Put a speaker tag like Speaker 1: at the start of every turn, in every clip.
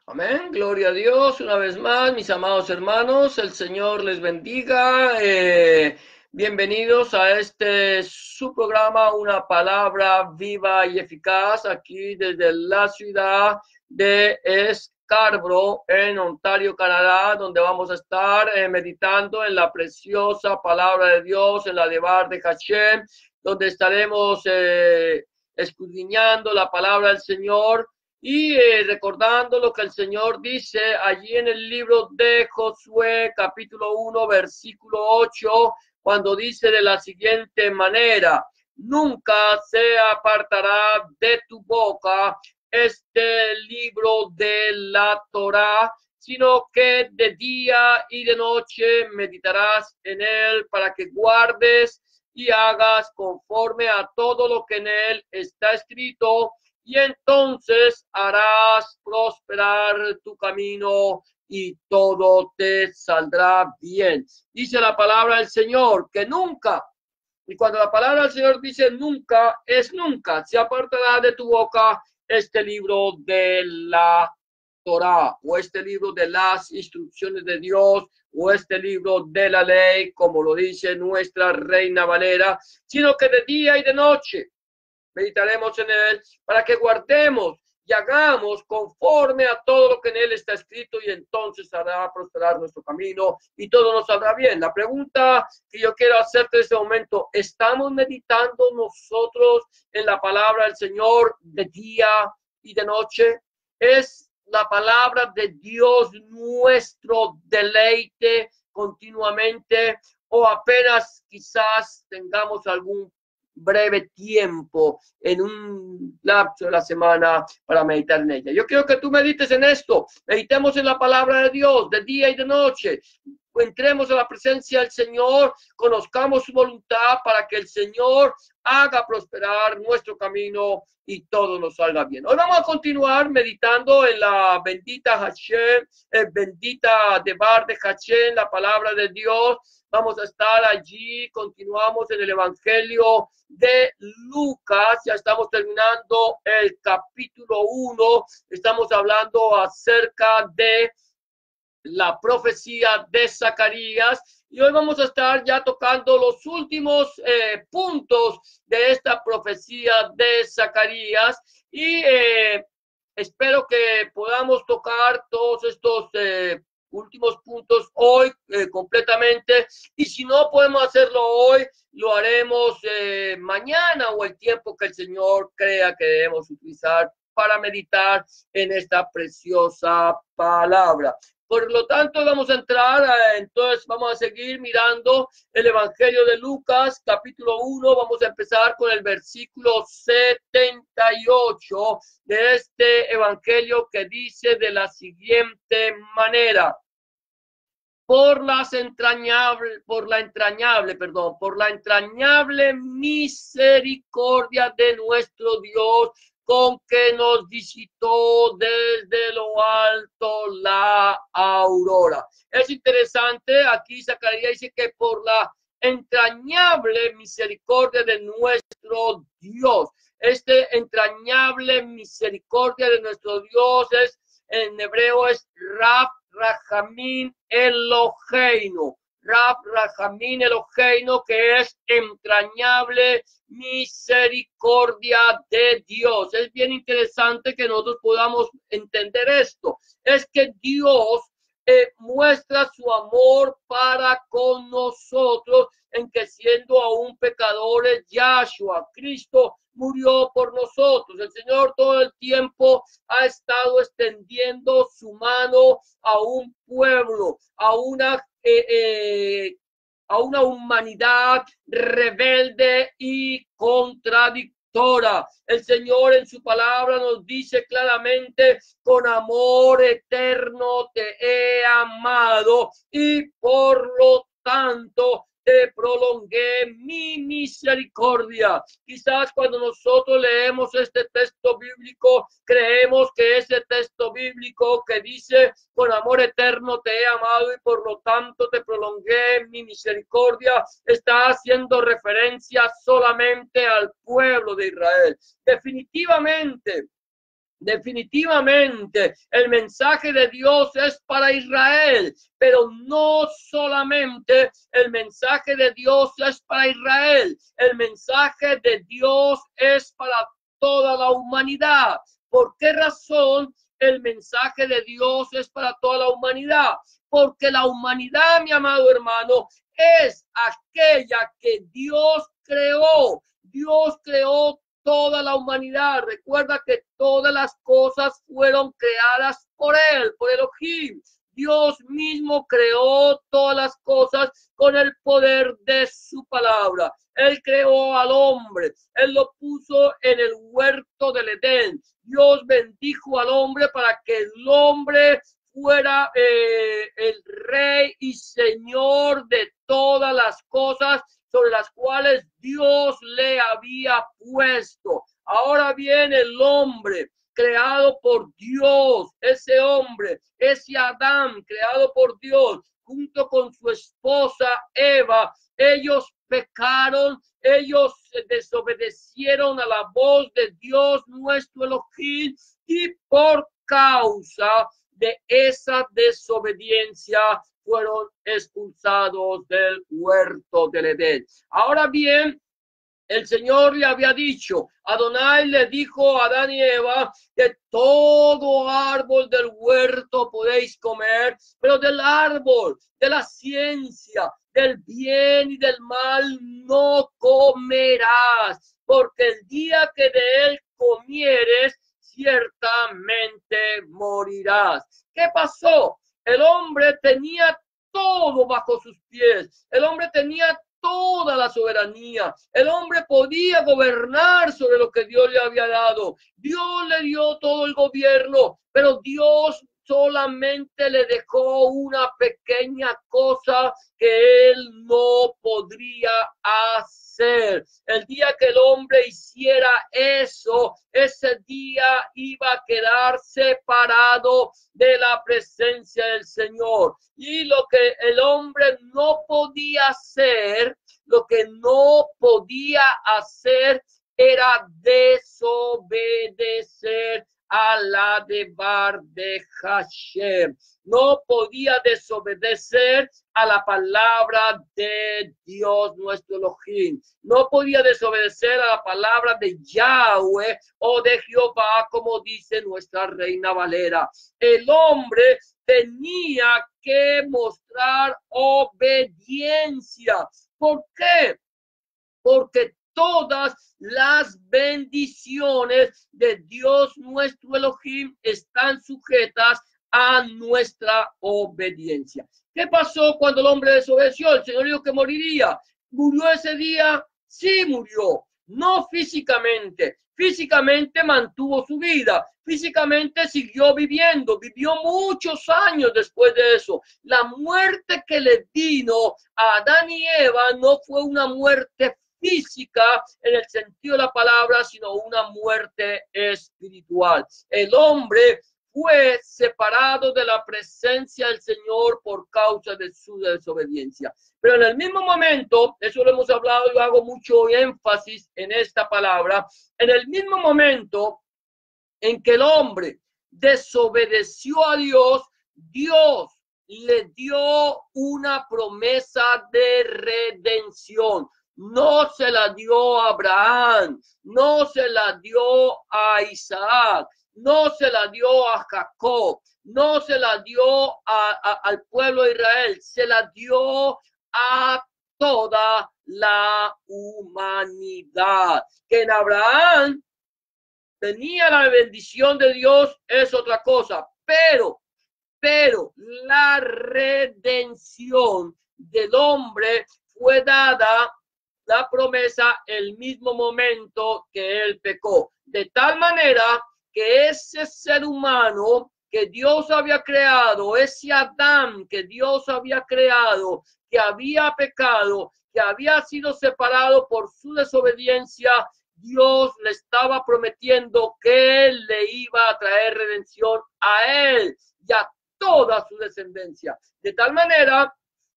Speaker 1: Amén, gloria a Dios. Una vez más, mis amados hermanos, el Señor les bendiga. Bienvenidos a este su programa, Una Palabra Viva y Eficaz, aquí desde la ciudad de Scarborough, en Ontario, Canadá, donde vamos a estar meditando en la preciosa palabra de Dios, en la Devar de Hashem, donde estaremos escudriñando la palabra del Señor y recordando lo que el Señor dice allí en el libro de Josué, capítulo 1, versículo 8, cuando dice de la siguiente manera: nunca se apartará de tu boca este libro de la Torá, sino que de día y de noche meditarás en él para que guardes y hagas conforme a todo lo que en él está escrito, y entonces harás prosperar tu camino y todo te saldrá bien. Dice la palabra del Señor que nunca, y cuando la palabra del Señor dice nunca, es nunca, se apartará de tu boca este libro de la Torá, o este libro de las instrucciones de Dios, o este libro de la ley, como lo dice nuestra Reina Valera, sino que de día y de noche meditaremos en él para que guardemos y hagamos conforme a todo lo que en él está escrito, y entonces hará prosperar nuestro camino y todo nos saldrá bien. La pregunta que yo quiero hacerte en este momento: ¿estamos meditando nosotros en la palabra del Señor de día y de noche? ¿Es la palabra de Dios nuestro deleite continuamente, o apenas quizás tengamos algún breve tiempo en un lapso de la semana para meditar en ella? Yo quiero que tú medites en esto, meditemos en la palabra de Dios de día y de noche, entremos a la presencia del Señor, conozcamos su voluntad para que el Señor haga prosperar nuestro camino y todo nos salga bien. Hoy vamos a continuar meditando en la bendita Hashem, bendita Devar de Hashem, la palabra de Dios. Vamos a estar allí, continuamos en el Evangelio de Lucas, ya estamos terminando el capítulo 1, estamos hablando acerca de la profecía de Zacarías, y hoy vamos a estar ya tocando los últimos puntos de esta profecía de Zacarías, y espero que podamos tocar todos estos últimos puntos hoy completamente, y si no podemos hacerlo hoy, lo haremos mañana, o el tiempo que el Señor crea que debemos utilizar para meditar en esta preciosa palabra. Por lo tanto, vamos a entrar, entonces vamos a seguir mirando el Evangelio de Lucas, capítulo 1, vamos a empezar con el versículo 78 de este Evangelio, que dice de la siguiente manera: por la entrañable misericordia de nuestro Dios, con que nos visitó desde lo alto la aurora. Es interesante, aquí Zacarías dice que por la entrañable misericordia de nuestro Dios. Este entrañable misericordia de nuestro Dios es, en hebreo, es Raf Rahamín Eloheinu. Raf Rahamín Eloheinu, que es entrañable misericordia de Dios. Es bien interesante que nosotros podamos entender esto. Es que Dios muestra su amor para con nosotros, en que siendo aún pecadores, Yahshua, Cristo, murió por nosotros. El Señor todo el tiempo ha estado extendiendo su mano a un pueblo, a una humanidad rebelde y contradictora. El Señor en su palabra nos dice claramente: con amor eterno te he amado, y por lo tanto te prolongué mi misericordia. Quizás cuando nosotros leemos este texto bíblico, creemos que ese texto bíblico que dice: con amor eterno te he amado y por lo tanto te prolongué mi misericordia, está haciendo referencia solamente al pueblo de Israel. Definitivamente Definitivamente, el mensaje de Dios es para Israel, pero no solamente el mensaje de Dios es para Israel, el mensaje de Dios es para toda la humanidad. ¿Por qué razón el mensaje de Dios es para toda la humanidad? Porque la humanidad, mi amado hermano, es aquella que Dios creó. Dios creó toda la humanidad. Recuerda que todas las cosas fueron creadas por Él, por Elohim. Dios mismo creó todas las cosas con el poder de su palabra. Él creó al hombre. Él lo puso en el huerto del Edén. Dios bendijo al hombre para que el hombre fuera el rey y señor de todas las cosas sobre las cuales Dios le había puesto. Ahora viene el hombre creado por Dios, ese hombre, ese Adán creado por Dios, junto con su esposa Eva. Ellos pecaron, ellos desobedecieron a la voz de Dios nuestro Elohim, y por causa de esa desobediencia fueron expulsados del huerto del Edén. Ahora bien, el Señor le había dicho, Adonai le dijo a Adán y Eva, de todo árbol del huerto podéis comer, pero del árbol de la ciencia, del bien y del mal no comerás, porque el día que de él comieres, ciertamente morirás. ¿Qué pasó? El hombre tenía todo bajo sus pies. El hombre tenía toda la soberanía. El hombre podía gobernar sobre lo que Dios le había dado. Dios le dio todo el gobierno, pero Dios solamente le dejó una pequeña cosa que él no podría hacer. El día que el hombre hiciera eso, ese día iba a quedar separado de la presencia del Señor. Y lo que el hombre no podía hacer, era desobedecer a la debar de Hashem. No podía desobedecer a la palabra de Dios nuestro Elohim. No podía desobedecer a la palabra de Yahweh o de Jehová, como dice nuestra Reina Valera. El hombre tenía que mostrar obediencia. ¿Por qué? Porque todas las bendiciones de Dios nuestro Elohim están sujetas a nuestra obediencia. ¿Qué pasó cuando el hombre desobedeció? El Señor dijo que moriría. ¿Murió ese día? Sí, murió. No físicamente. Físicamente mantuvo su vida. Físicamente siguió viviendo. Vivió muchos años después de eso. La muerte que le vino a Adán y Eva no fue una muerte física en el sentido de la palabra, sino una muerte espiritual. El hombre fue separado de la presencia del Señor por causa de su desobediencia. Pero en el mismo momento, eso lo hemos hablado, yo hago mucho énfasis en esta palabra, en el mismo momento en que el hombre desobedeció a Dios, Dios le dio una promesa de redención. No se la dio a Abraham, no se la dio a Isaac, no se la dio a Jacob, no se la dio al pueblo de Israel, se la dio a toda la humanidad. Que en Abraham tenía la bendición de Dios es otra cosa, pero la redención del hombre fue dada, la promesa, el mismo momento que él pecó, de tal manera que ese ser humano que Dios había creado, ese Adán que Dios había creado, que había pecado, que había sido separado por su desobediencia, Dios le estaba prometiendo que él le iba a traer redención a él y a toda su descendencia. De tal manera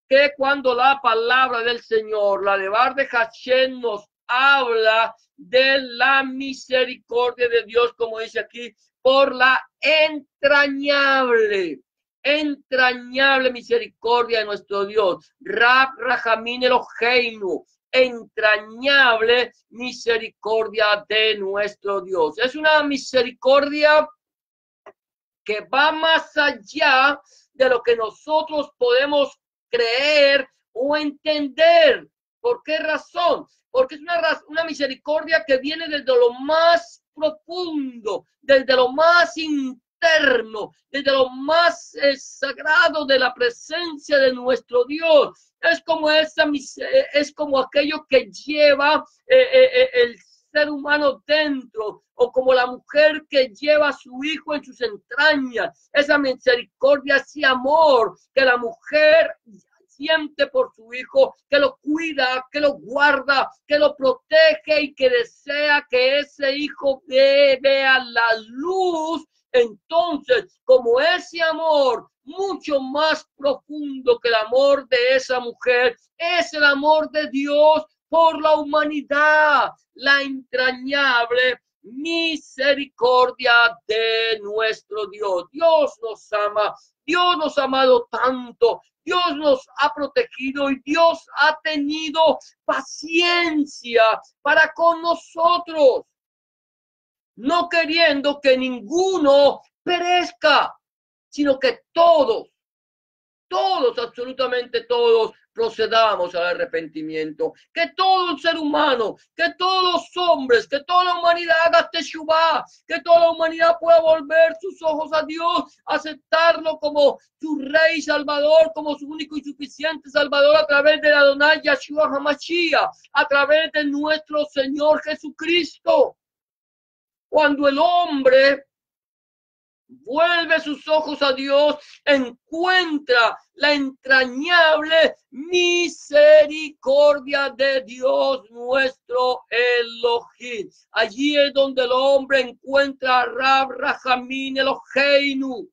Speaker 1: que cuando la palabra del Señor, la debar de Hashem, nos habla de la misericordia de Dios, como dice aquí, por la entrañable misericordia de nuestro Dios. Rab Rahamim Eloheinu, entrañable misericordia de nuestro Dios. Es una misericordia que va más allá de lo que nosotros podemos creer o entender. ¿Por qué razón? Porque es una misericordia que viene desde lo más profundo, desde lo más interno, desde lo más sagrado de la presencia de nuestro Dios. Es como es como aquello que lleva el ser humano dentro, o como la mujer que lleva a su hijo en sus entrañas. Esa misericordia, ese amor que la mujer siente por su hijo, que lo cuida, que lo guarda, que lo protege y que desea que ese hijo vea la luz. Entonces, como ese amor mucho más profundo que el amor de esa mujer, es el amor de Dios por la humanidad, la entrañable misericordia de nuestro Dios. Dios nos ama, Dios nos ha amado tanto, Dios nos ha protegido y Dios ha tenido paciencia para con nosotros, no queriendo que ninguno perezca, sino que todos, absolutamente todos, procedamos al arrepentimiento. Que todo el ser humano, que todos los hombres, que toda la humanidad haga teshuvá, que toda la humanidad pueda volver sus ojos a Dios, aceptarlo como su Rey Salvador, como su único y suficiente Salvador a través de Adonai Yeshua HaMashiach, a través de nuestro Señor Jesucristo. Cuando el hombre vuelve sus ojos a Dios, encuentra la entrañable misericordia de Dios nuestro Elohim. Allí es donde el hombre encuentra Rab Rahamim Eloheinu,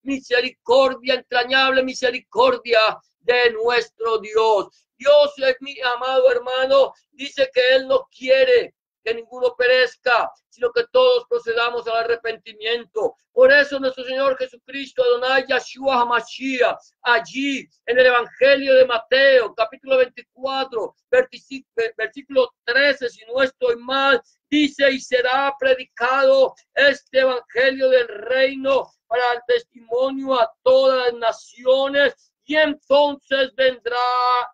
Speaker 1: misericordia, entrañable misericordia de nuestro Dios. Dios, mi amado hermano, dice que Él no quiere que ninguno perezca, sino que todos procedamos al arrepentimiento. Por eso nuestro Señor Jesucristo, Adonai Yeshua HaMashiach, allí en el Evangelio de Mateo, capítulo 24, versículo 13, si no estoy mal, dice: y será predicado este Evangelio del reino para el testimonio a todas las naciones, y entonces vendrá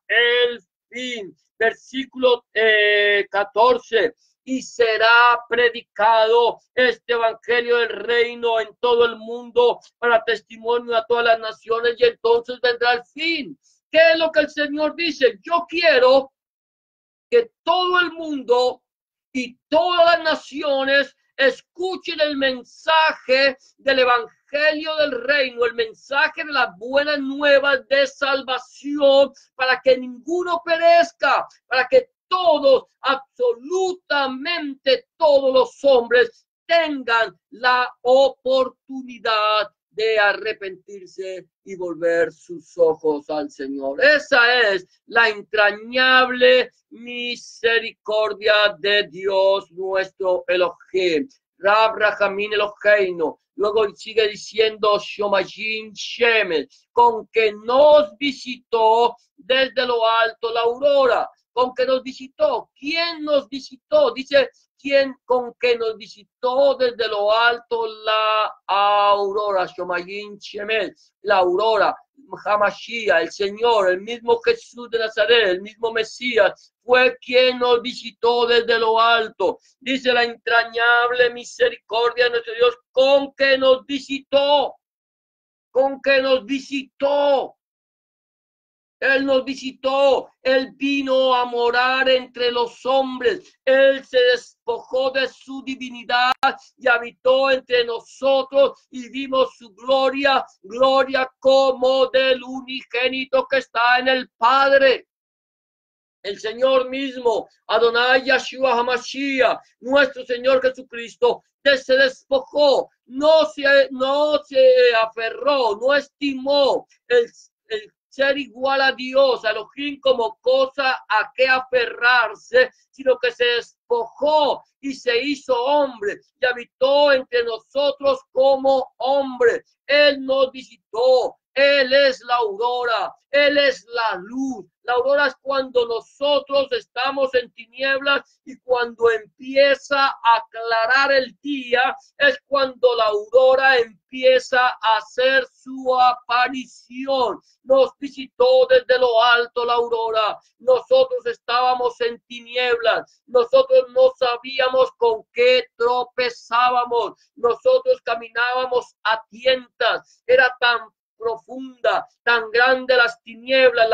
Speaker 1: el fin. Versículo 14. Y será predicado este Evangelio del reino en todo el mundo para testimonio a todas las naciones, y entonces vendrá el fin. ¿Qué es lo que el Señor dice? Yo quiero que todo el mundo y todas las naciones escuchen el mensaje del Evangelio del reino, el mensaje de las buenas nuevas de salvación, para que ninguno perezca, para que todos, absolutamente todos los hombres tengan la oportunidad de arrepentirse y volver sus ojos al Señor. Esa es la entrañable misericordia de Dios nuestro Elohim. Rab Rahamim Eloheinu. Luego sigue diciendo Shomayim Shemesh, con que nos visitó desde lo alto la aurora. Con que nos visitó. ¿Quién nos visitó? Dice, ¿quién? Con que nos visitó desde lo alto la aurora. Shomayim Shemesh, la aurora. Hamashiach, el Señor, el mismo Jesús de Nazaret, el mismo Mesías, fue quien nos visitó desde lo alto. Dice la entrañable misericordia de nuestro Dios, con que nos visitó. Con que nos visitó. Él nos visitó, Él vino a morar entre los hombres, Él se despojó de su divinidad y habitó entre nosotros y vimos su gloria, gloria como del unigénito que está en el Padre. El Señor mismo, Adonai Yeshua HaMashiach, nuestro Señor Jesucristo, se despojó, no se aferró, no estimó el ser igual a Dios, a Elohim, como cosa a que aferrarse, sino que se despojó y se hizo hombre y habitó entre nosotros como hombre. Él nos visitó. Él es la aurora, Él es la luz. La aurora es cuando nosotros estamos en tinieblas y cuando empieza a aclarar el día, es cuando la aurora empieza a hacer su aparición. Nos visitó desde lo alto la aurora. Nosotros estábamos en tinieblas. Nosotros no sabíamos con qué tropezábamos. Nosotros caminábamos a tientas. Era tan profunda, tan grande las tinieblas,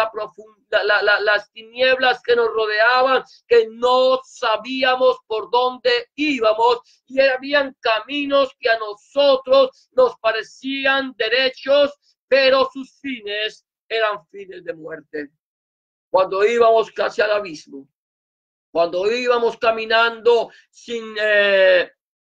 Speaker 1: las tinieblas que nos rodeaban, que no sabíamos por dónde íbamos, y habían caminos que a nosotros nos parecían derechos, pero sus fines eran fines de muerte. Cuando íbamos casi al abismo, cuando íbamos caminando sin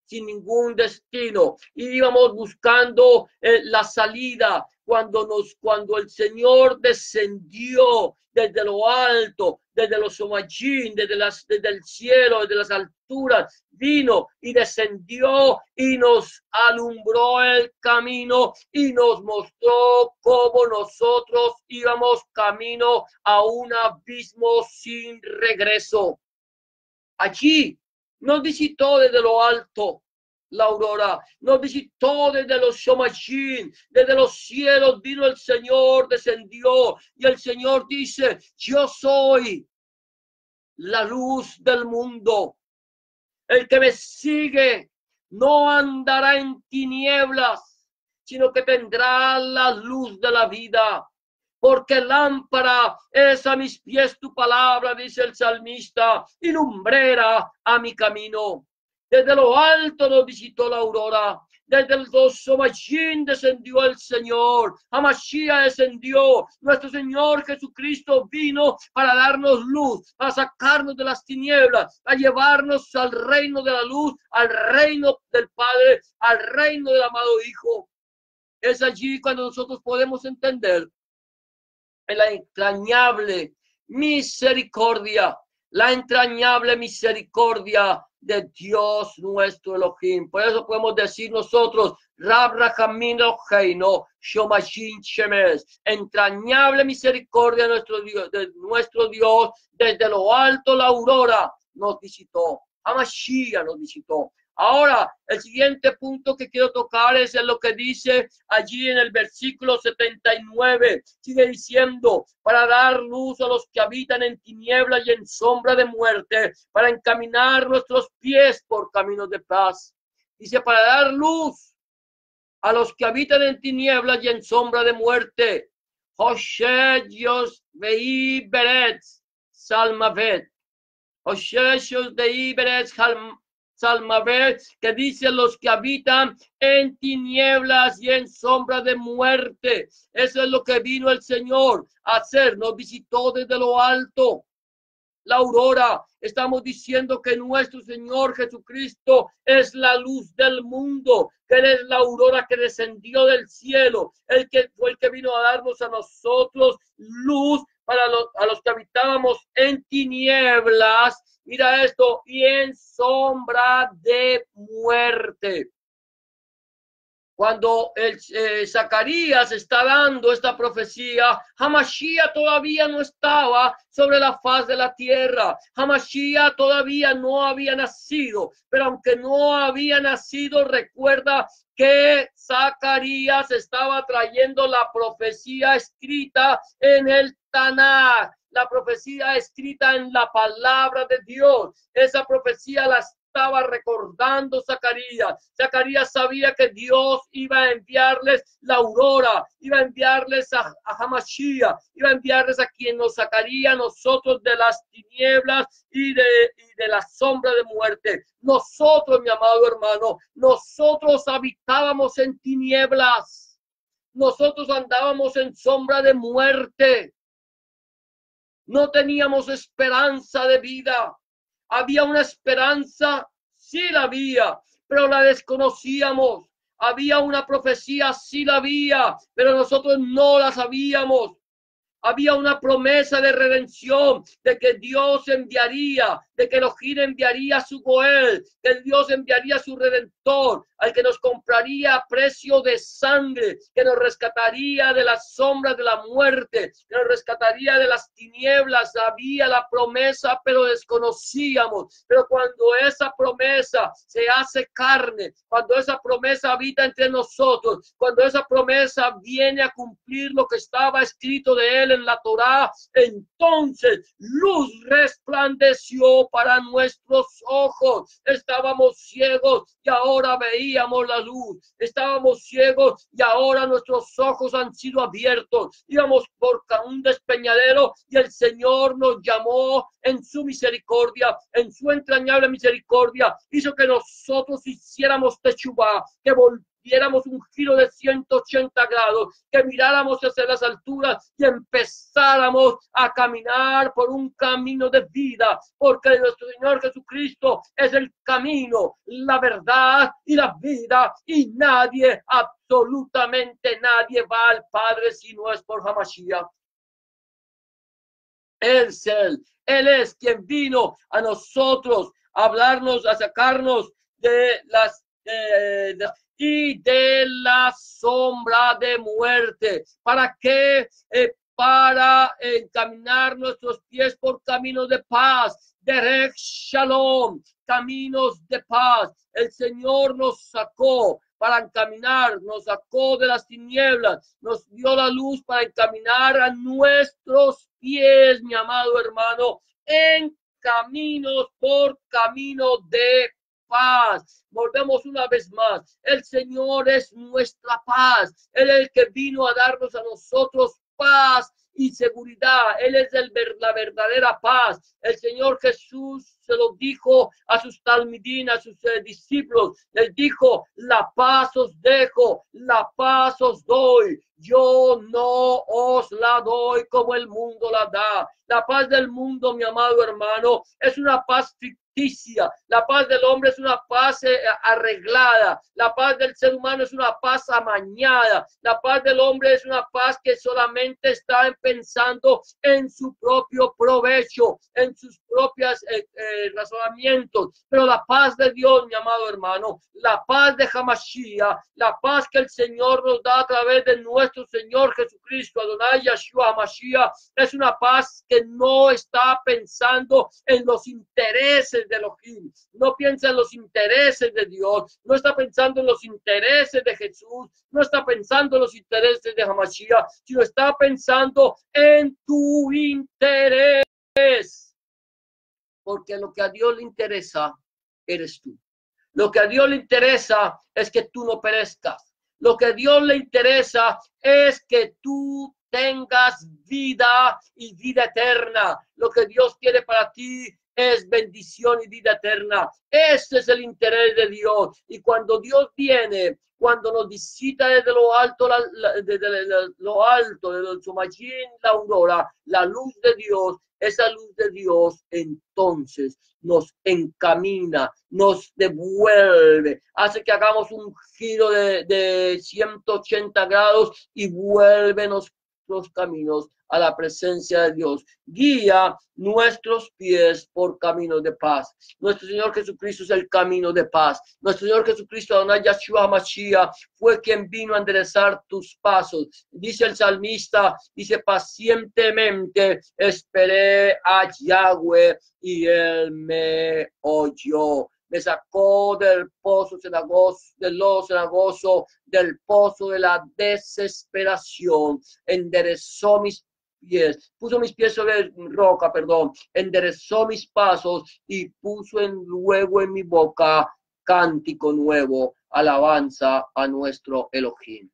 Speaker 1: ningún destino, íbamos buscando la salida, cuando el Señor descendió desde lo alto, desde los Somachín, desde el cielo, desde las alturas, vino y descendió y nos alumbró el camino y nos mostró cómo nosotros íbamos camino a un abismo sin regreso. Allí nos visitó desde lo alto la aurora, nos visitó desde los Shomashim, desde los cielos vino el Señor, descendió, y el Señor dice: yo soy la luz del mundo. El que me sigue no andará en tinieblas, sino que tendrá la luz de la vida. Porque lámpara es a mis pies tu palabra, dice el salmista, y lumbrera a mi camino. Desde lo alto nos visitó la aurora. Desde los Somachín descendió el Señor. Hamashiach descendió. Nuestro Señor Jesucristo vino para darnos luz, para sacarnos de las tinieblas, a llevarnos al reino de la luz, al reino del Padre, al reino del amado Hijo. Es allí cuando nosotros podemos entender la entrañable misericordia, de Dios nuestro Elohim. Por eso podemos decir nosotros: Rab Rahamim Eloheinu Shomashim Shemesh. Entrañable misericordia de nuestro Dios, desde lo alto la aurora nos visitó. Hamashiach nos visitó. Ahora, el siguiente punto que quiero tocar es lo que dice allí en el versículo 79. Sigue diciendo: para dar luz a los que habitan en tinieblas y en sombra de muerte, para encaminar nuestros pies por caminos de paz. Dice: para dar luz a los que habitan en tinieblas y en sombra de muerte. Hoshe Dios vei beretz salmavet. Hoshe Dios vei beretz Salmavet, que dice: los que habitan en tinieblas y en sombra de muerte. Eso es lo que vino el Señor a hacer. Nos visitó desde lo alto la aurora. Estamos diciendo que nuestro Señor Jesucristo es la luz del mundo, que Él es la aurora que descendió del cielo, el que fue el que vino a darnos a nosotros luz para a los que habitábamos en tinieblas. Mira esto: y en sombra de muerte. Cuando Zacarías está dando esta profecía, Hamashiach todavía no estaba sobre la faz de la tierra. Hamashiach todavía no había nacido. Pero aunque no había nacido, recuerda que Zacarías estaba trayendo la profecía escrita en el Tanaj. La profecía escrita en la palabra de Dios. Esa profecía la estaba recordando Zacarías. Zacarías sabía que Dios iba a enviarles la aurora, iba a enviarles a Hamashiach, iba a enviarles a quien nos sacaría a nosotros de las tinieblas y de la sombra de muerte. Nosotros, mi amado hermano, nosotros habitábamos en tinieblas. Nosotros andábamos en sombra de muerte. No teníamos esperanza de vida. Había una esperanza, sí la había, pero la desconocíamos. Había una profecía, sí la había, pero nosotros no la sabíamos. Había una promesa de redención, de que Dios enviaría, de que Elohim enviaría a su Goel, que Dios enviaría a su Redentor, al que nos compraría a precio de sangre, que nos rescataría de las sombras de la muerte, que nos rescataría de las tinieblas. Había la promesa, pero desconocíamos. Pero cuando esa promesa se hace carne, cuando esa promesa habita entre nosotros, cuando esa promesa viene a cumplir lo que estaba escrito de él en la Torá, entonces luz resplandeció para nuestros ojos. Estábamos ciegos y ahora veíamos la luz. Estábamos ciegos y ahora nuestros ojos han sido abiertos. Íbamos por un despeñadero y el Señor nos llamó en su misericordia, en su entrañable misericordia. Hizo que nosotros hiciéramos techubá, que diéramos un giro de 180 grados, que miráramos hacia las alturas y empezáramos a caminar por un camino de vida, porque nuestro Señor Jesucristo es el camino, la verdad y la vida, y nadie, absolutamente nadie va al Padre si no es por Hamashiach. Él es quien vino a nosotros a hablarnos, a sacarnos de las y de la sombra de muerte. ¿Para qué? Para encaminar nuestros pies por caminos de paz, Derech Shalom, caminos de paz. El Señor nos sacó para encaminar, nos sacó de las tinieblas, nos dio la luz para encaminar a nuestros pies, mi amado hermano, en caminos por camino de paz. Volvemos una vez más. El Señor es nuestra paz. Él es el que vino a darnos a nosotros paz y seguridad. Él es la verdadera paz. El Señor Jesús se lo dijo a sus talmidín, a sus discípulos. Les dijo: la paz os dejo, la paz os doy. Yo no os la doy como el mundo la da. La paz del mundo, mi amado hermano, es una paz ficticia. La paz del hombre es una paz arreglada. La paz del ser humano es una paz amañada. La paz del hombre es una paz que solamente está pensando en su propio provecho, en sus propios razonamientos. Pero la paz de Dios, mi amado hermano, la paz de Hamashiach, la paz que el Señor nos da a través de nuestro Señor Jesucristo, Adonai Yeshua Hamashiach, es una paz que no está pensando en los intereses de Elohim, no piensa en los intereses de Dios, no está pensando en los intereses de Jesús, no está pensando en los intereses de Hamashiach, sino está pensando en tu interés. Porque lo que a Dios le interesa eres tú. Lo que a Dios le interesa es que tú no perezcas. Lo que a Dios le interesa es que tú tengas vida y vida eterna. Lo que Dios quiere para ti es bendición y vida eterna. Ese es el interés de Dios. Y cuando Dios viene, cuando nos visita desde lo alto, desde lo alto, desde su Majin, la aurora, la luz de Dios, esa luz de Dios entonces nos encamina, nos devuelve, hace que hagamos un giro de 180 grados y vuelve nuestros caminos a la presencia de Dios. Guía nuestros pies por caminos de paz. Nuestro Señor Jesucristo es el camino de paz. Nuestro Señor Jesucristo, Adonai Yeshua HaMashiach, fue quien vino a enderezar tus pasos. Dice el salmista, dice: pacientemente esperé a Yahweh y él me oyó. Me sacó del pozo cenagoso, del pozo de la desesperación, enderezó mis pies, puso mis pies sobre roca, enderezó mis pasos y puso luego en mi boca cántico nuevo, alabanza a nuestro Elohim.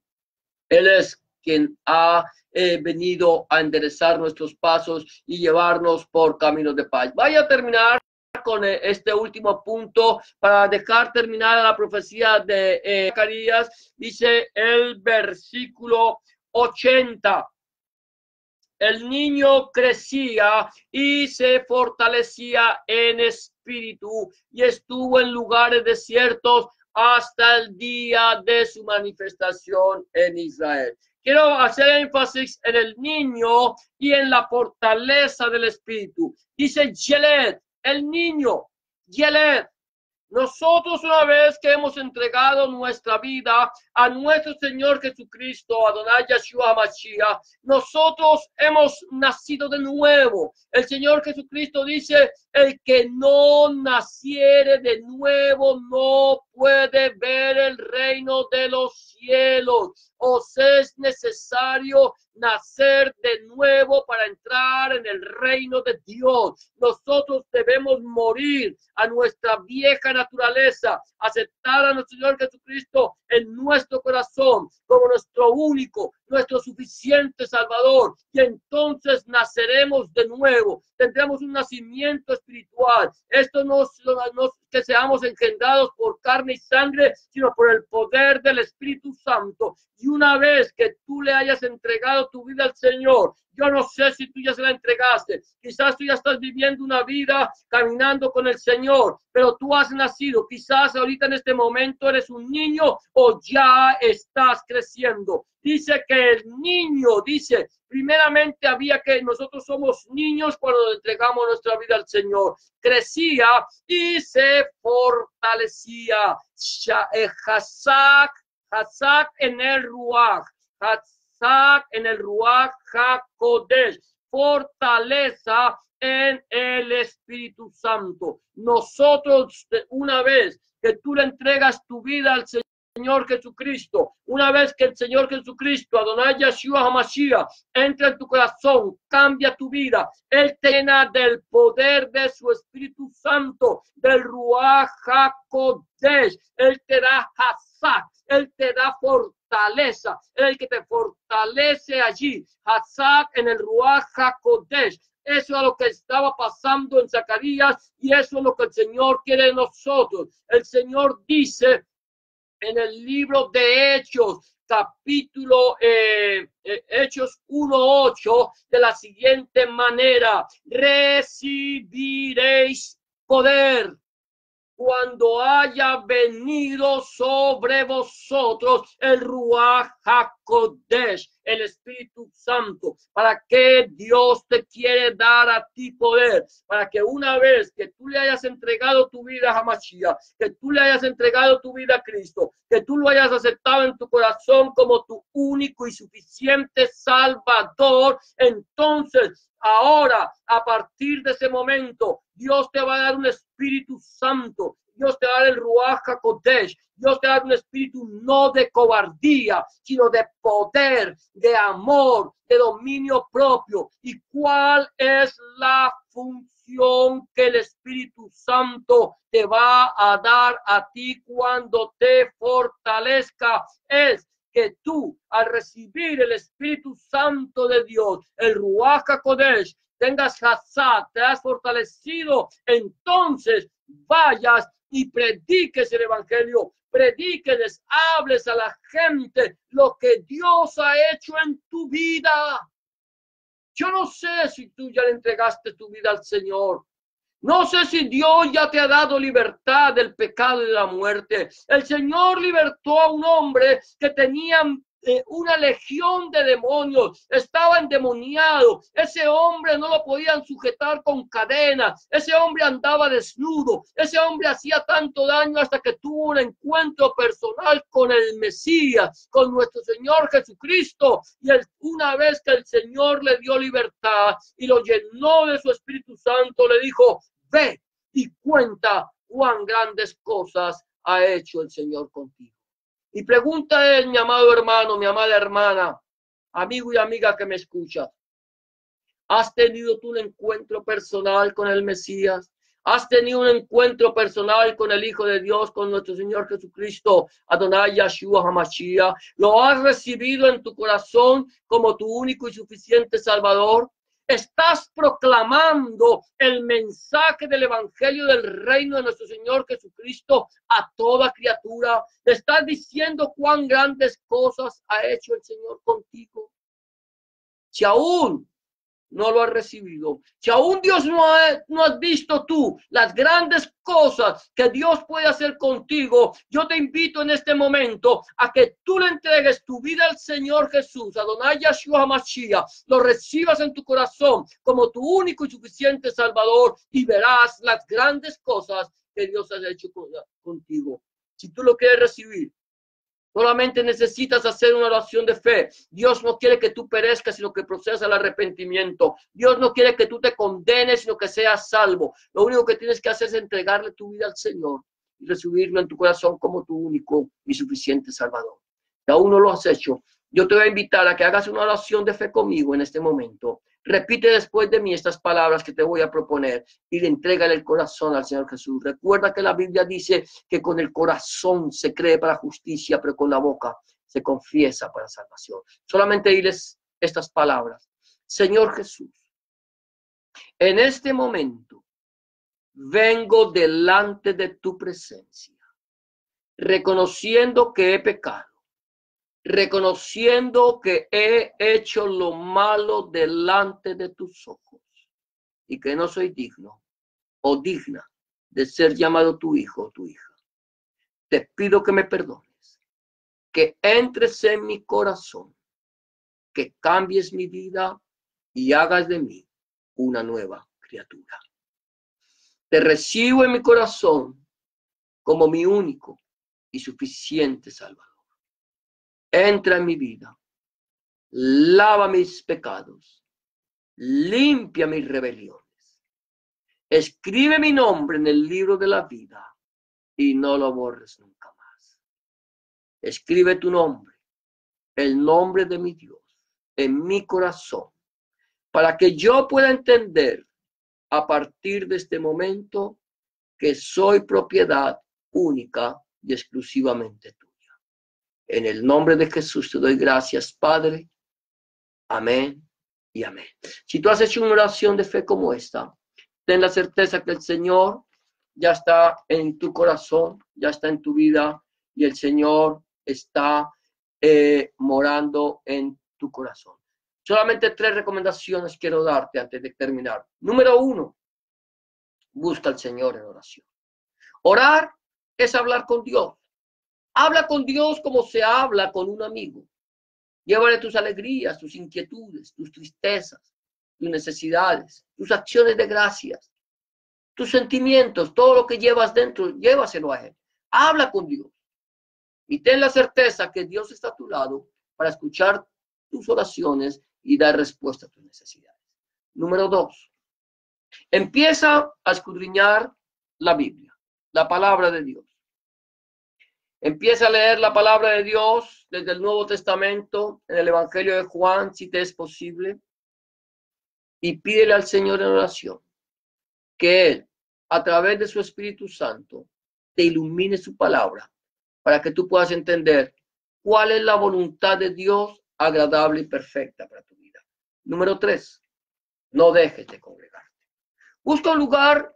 Speaker 1: Él es quien ha venido a enderezar nuestros pasos y llevarnos por caminos de paz. Vaya a terminar con este último punto para dejar terminada la profecía de Zacarías. Dice el versículo 80. El niño crecía y se fortalecía en espíritu y estuvo en lugares desiertos hasta el día de su manifestación en Israel. Quiero hacer énfasis en el niño y en la fortaleza del Espíritu. Dice Yeled, el niño, Yeled. Nosotros, una vez que hemos entregado nuestra vida a nuestro Señor Jesucristo, Adonai Yeshua HaMashiach, nosotros hemos nacido de nuevo. El Señor Jesucristo dice, el que no naciere de nuevo no puede ver el reino de los cielos. Os es necesario nacer de nuevo para entrar en el reino de Dios. Nosotros debemos morir a nuestra vieja naturaleza, aceptar a nuestro Señor Jesucristo en nuestro corazón como nuestro único, nuestro suficiente Salvador, y entonces naceremos de nuevo, tendremos un nacimiento espiritual. Esto no es que seamos engendrados por carne y sangre, sino por el poder del Espíritu Santo. Y una vez que tú le hayas entregado tu vida al Señor, yo no sé si tú ya se la entregaste, quizás tú ya estás viviendo una vida caminando con el Señor, pero tú has nacido, quizás ahorita en este momento eres un niño o ya estás creciendo. Dice que el niño, dice, primeramente había que nosotros somos niños cuando entregamos nuestra vida al Señor, crecía y se fortalecía. Hazak en el Ruach, Hazak en el Ruach HaKodesh, fortaleza en el Espíritu Santo. Nosotros, una vez que tú le entregas tu vida al Señor Jesucristo, una vez que el Señor Jesucristo, Adonai Yeshua HaMashiach, entra en tu corazón, cambia tu vida, Él te llena del poder de su Espíritu Santo, del Ruach HaKodesh, Él te da Hazak, Él te da fortaleza, el que te fortalece allí, Hazak en el Ruach HaKodesh. Eso es lo que estaba pasando en Zacarías y eso es lo que el Señor quiere de nosotros. El Señor dice en el libro de Hechos, capítulo Hechos 1:8, de la siguiente manera: recibiréis poder cuando haya venido sobre vosotros el Ruach HaKodesh, el Espíritu Santo. ¿Para qué Dios te quiere dar a ti poder? Para que una vez que tú le hayas entregado tu vida a Mashiach, que tú le hayas entregado tu vida a Cristo, que tú lo hayas aceptado en tu corazón como tu único y suficiente Salvador, entonces ahora, a partir de ese momento, Dios te va a dar un Espíritu Santo, Dios te va a dar el Ruach HaKodesh, Dios te va a dar un espíritu no de cobardía, sino de poder, de amor, de dominio propio. ¿Y cuál es la función que el Espíritu Santo te va a dar a ti cuando te fortalezca? Es que tú, al recibir el Espíritu Santo de Dios, el Ruach HaKodesh, tengas Hazak, te has fortalecido, entonces vayas y prediques el Evangelio, predíqueles, hables a la gente lo que Dios ha hecho en tu vida. Yo no sé si tú ya le entregaste tu vida al Señor. No sé si Dios ya te ha dado libertad del pecado y de la muerte. El Señor libertó a un hombre que tenía una legión de demonios, estaba endemoniado. Ese hombre no lo podían sujetar con cadenas. Ese hombre andaba desnudo. Ese hombre hacía tanto daño hasta que tuvo un encuentro personal con el Mesías, con nuestro Señor Jesucristo. Y una vez que el Señor le dio libertad y lo llenó de su Espíritu Santo, le dijo: ve y cuenta cuán grandes cosas ha hecho el Señor contigo. Y pregunta a él, mi amado hermano, mi amada hermana, amigo y amiga que me escucha: ¿has tenido tú un encuentro personal con el Mesías? ¿Has tenido un encuentro personal con el Hijo de Dios, con nuestro Señor Jesucristo, Adonai Yeshua HaMashiach? ¿Lo has recibido en tu corazón como tu único y suficiente Salvador? ¿Estás proclamando el mensaje del Evangelio del reino de nuestro Señor Jesucristo a toda criatura? ¿Estás diciendo cuán grandes cosas ha hecho el Señor contigo? Si aún no lo has recibido, si aún Dios no has visto tú las grandes cosas que Dios puede hacer contigo, yo te invito en este momento a que tú le entregues tu vida al Señor Jesús, Adonai Yeshua HaMashiach, lo recibas en tu corazón como tu único y suficiente Salvador y verás las grandes cosas que Dios ha hecho contigo. Si tú lo quieres recibir, solamente necesitas hacer una oración de fe. Dios no quiere que tú perezcas, sino que procedas al arrepentimiento. Dios no quiere que tú te condenes, sino que seas salvo. Lo único que tienes que hacer es entregarle tu vida al Señor y recibirlo en tu corazón como tu único y suficiente Salvador. Si aún no lo has hecho, yo te voy a invitar a que hagas una oración de fe conmigo en este momento. Repite después de mí estas palabras que te voy a proponer y le entrega el corazón al Señor Jesús. Recuerda que la Biblia dice que con el corazón se cree para justicia, pero con la boca se confiesa para salvación. Solamente diles estas palabras. Señor Jesús, en este momento vengo delante de tu presencia, reconociendo que he pecado, reconociendo que he hecho lo malo delante de tus ojos y que no soy digno o digna de ser llamado tu hijo o tu hija. Te pido que me perdones, que entres en mi corazón, que cambies mi vida y hagas de mí una nueva criatura. Te recibo en mi corazón como mi único y suficiente Salvador. Entra en mi vida, lava mis pecados, limpia mis rebeliones. Escribe mi nombre en el libro de la vida y no lo borres nunca más. Escribe tu nombre, el nombre de mi Dios, en mi corazón, para que yo pueda entender a partir de este momento que soy propiedad única y exclusivamente tuya. En el nombre de Jesús te doy gracias, Padre. Amén y amén. Si tú has hecho una oración de fe como esta, ten la certeza que el Señor ya está en tu corazón, ya está en tu vida y el Señor está morando en tu corazón. Solamente 3 recomendaciones quiero darte antes de terminar. Número 1, busca al Señor en oración. Orar es hablar con Dios. Habla con Dios como se habla con un amigo. Llévale tus alegrías, tus inquietudes, tus tristezas, tus necesidades, tus acciones de gracias, tus sentimientos, todo lo que llevas dentro, llévaselo a Él. Habla con Dios. Y ten la certeza que Dios está a tu lado para escuchar tus oraciones y dar respuesta a tus necesidades. Número 2, empieza a escudriñar la Biblia, la palabra de Dios. Empieza a leer la palabra de Dios desde el Nuevo Testamento, en el Evangelio de Juan, si te es posible, y pídele al Señor en oración que Él, a través de su Espíritu Santo, te ilumine su palabra para que tú puedas entender cuál es la voluntad de Dios agradable y perfecta para tu vida. Número 3, no dejes de congregarte. Busca un lugar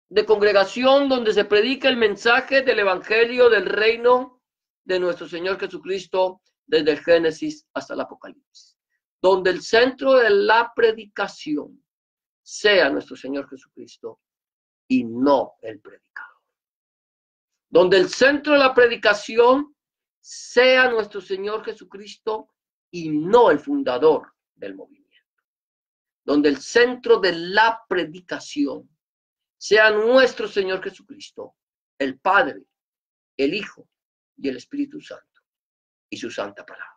Speaker 1: de congregación donde se predica el mensaje del evangelio del reino de nuestro Señor Jesucristo desde el Génesis hasta el Apocalipsis, donde el centro de la predicación sea nuestro Señor Jesucristo y no el predicador, donde el centro de la predicación sea nuestro Señor Jesucristo y no el fundador del movimiento, donde el centro de la predicación sea nuestro Señor Jesucristo, el Padre, el Hijo y el Espíritu Santo y su santa palabra.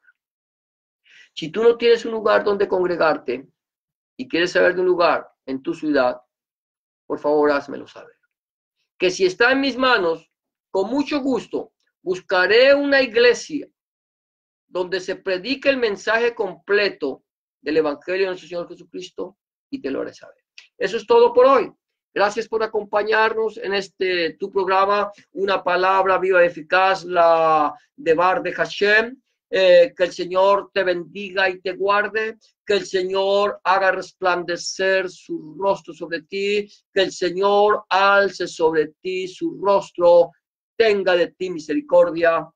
Speaker 1: Si tú no tienes un lugar donde congregarte y quieres saber de un lugar en tu ciudad, por favor, házmelo saber. Que si está en mis manos, con mucho gusto, buscaré una iglesia donde se predique el mensaje completo del Evangelio de nuestro Señor Jesucristo y te lo haré saber. Eso es todo por hoy. Gracias por acompañarnos en tu programa, Una Palabra Viva y Eficaz, la de Bar de Hashem. Que el Señor te bendiga y te guarde, que el Señor haga resplandecer su rostro sobre ti, que el Señor alce sobre ti su rostro, tenga de ti misericordia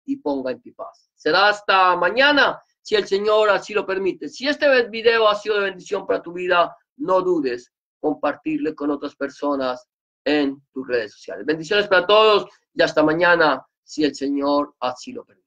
Speaker 1: y ponga en ti paz. Será hasta mañana, si el Señor así lo permite. Si este video ha sido de bendición para tu vida, no dudes compartirle con otras personas en tus redes sociales. Bendiciones para todos y hasta mañana, si el Señor así lo permite.